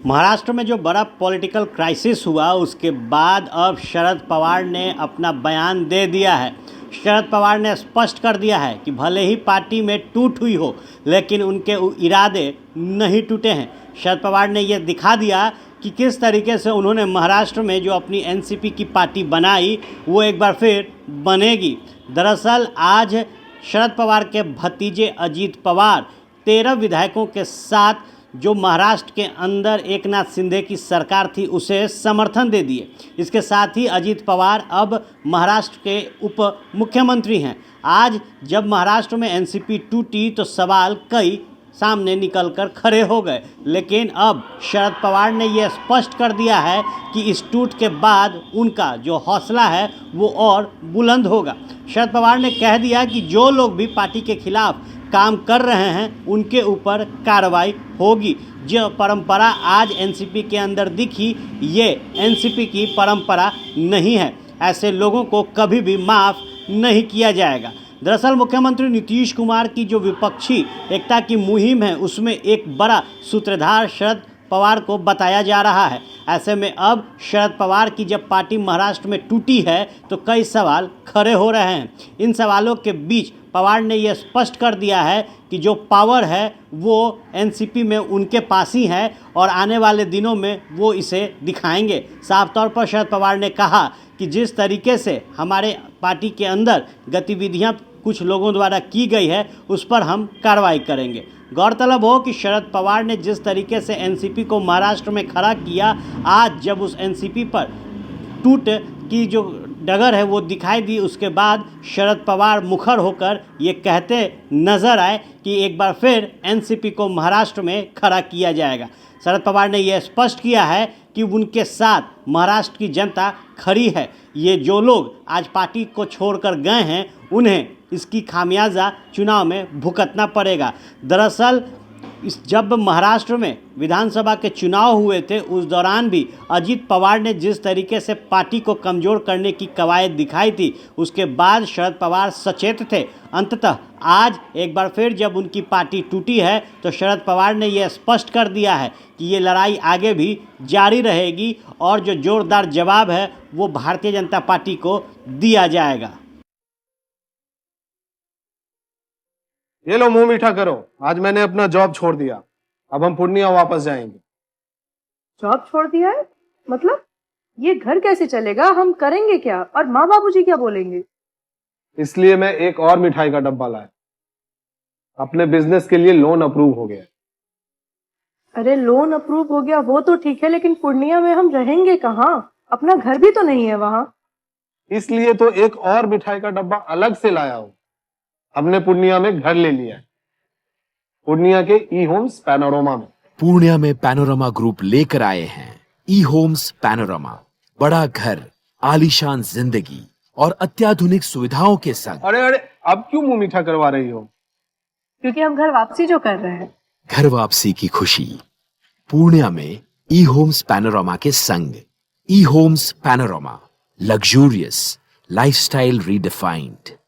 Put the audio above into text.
महाराष्ट्र में जो बड़ा पॉलिटिकल क्राइसिस हुआ उसके बाद अब शरद पवार ने अपना बयान दे दिया है। शरद पवार ने स्पष्ट कर दिया है कि भले ही पार्टी में टूट हुई हो लेकिन उनके इरादे नहीं टूटे हैं। शरद पवार ने ये दिखा दिया कि किस तरीके से उन्होंने महाराष्ट्र में जो अपनी एनसीपी की पार्टी बनाई वो एक बार फिर बनेगी। दरअसल आज शरद पवार के भतीजे अजीत पवार 13 विधायकों के साथ जो महाराष्ट्र के अंदर एकनाथ शिंदे की सरकार थी उसे समर्थन दे दिए। इसके साथ ही अजीत पवार अब महाराष्ट्र के उप मुख्यमंत्री हैं। आज जब महाराष्ट्र में एनसीपी टूटी तो सवाल कई सामने निकलकर खड़े हो गए, लेकिन अब शरद पवार ने यह स्पष्ट कर दिया है कि इस टूट के बाद उनका जो हौसला है वो और बुलंद होगा। शरद पवार ने कह दिया कि जो लोग भी पार्टी के खिलाफ काम कर रहे हैं उनके ऊपर कार्रवाई होगी। जो परंपरा आज एनसीपी के अंदर दिखी ये एनसीपी की परंपरा नहीं है। ऐसे लोगों को कभी भी माफ़ नहीं किया जाएगा। दरअसल मुख्यमंत्री नीतीश कुमार की जो विपक्षी एकता की मुहिम है उसमें एक बड़ा सूत्रधार शरद पवार को बताया जा रहा है। ऐसे में अब शरद पवार की जब पार्टी महाराष्ट्र में टूटी है तो कई सवाल खड़े हो रहे हैं। इन सवालों के बीच पवार ने यह स्पष्ट कर दिया है कि जो पावर है वो एनसीपी में उनके पास ही है और आने वाले दिनों में वो इसे दिखाएंगे। साफ तौर पर शरद पवार ने कहा कि जिस तरीके से हमारे पार्टी के अंदर गतिविधियां कुछ लोगों द्वारा की गई है उस पर हम कार्रवाई करेंगे। गौरतलब हो कि शरद पवार ने जिस तरीके से एनसीपी को महाराष्ट्र में खड़ा किया, आज जब उस एनसीपी पर टूट की जो डगर है वो दिखाई दी, उसके बाद शरद पवार मुखर होकर ये कहते नजर आए कि एक बार फिर एनसीपी को महाराष्ट्र में खड़ा किया जाएगा। शरद पवार ने यह स्पष्ट किया है कि उनके साथ महाराष्ट्र की जनता खड़ी है। ये जो लोग आज पार्टी को छोड़कर गए हैं उन्हें इसकी खामियाजा चुनाव में भुगतना पड़ेगा। दरअसल जब महाराष्ट्र में विधानसभा के चुनाव हुए थे उस दौरान भी अजीत पवार ने जिस तरीके से पार्टी को कमज़ोर करने की कवायद दिखाई थी उसके बाद शरद पवार सचेत थे। अंततः आज एक बार फिर जब उनकी पार्टी टूटी है तो शरद पवार ने यह स्पष्ट कर दिया है कि ये लड़ाई आगे भी जारी रहेगी और जो जोरदार जवाब है वो भारतीय जनता पार्टी को दिया जाएगा। ये लो मुंह मीठा करो, आज मैंने अपना जॉब छोड़ दिया। अब हम पूर्णिया वापस जाएंगे। जॉब छोड़ दिया है? मतलब ये घर कैसे चलेगा? हम करेंगे क्या और माँ बाबूजी क्या बोलेंगे? इसलिए मैं एक और मिठाई का डब्बा लाया। अपने बिजनेस के लिए लोन अप्रूव हो गया। अरे लोन अप्रूव हो गया वो तो ठीक है, लेकिन पूर्णिया में हम रहेंगे कहाँ? अपना घर भी तो नहीं है वहां। इसलिए तो एक और मिठाई का डब्बा अलग से लाया हूं। हमने पूर्णिया में घर ले लिया है, पूर्णिया के ई होम्स पैनोरमा में। पूर्णिया में पैनोरमा ग्रुप लेकर आए हैं ई होम्स पैनोरमा। बड़ा घर, आलीशान जिंदगी और अत्याधुनिक सुविधाओं के संग। अरे अरे अब क्यों मुंह मीठा करवा रही हो? क्योंकि हम घर वापसी जो कर रहे हैं। घर वापसी की खुशी पूर्णिया में ई होम्स पैनोरमा के संग। ई homes panorama, luxurious lifestyle redefined.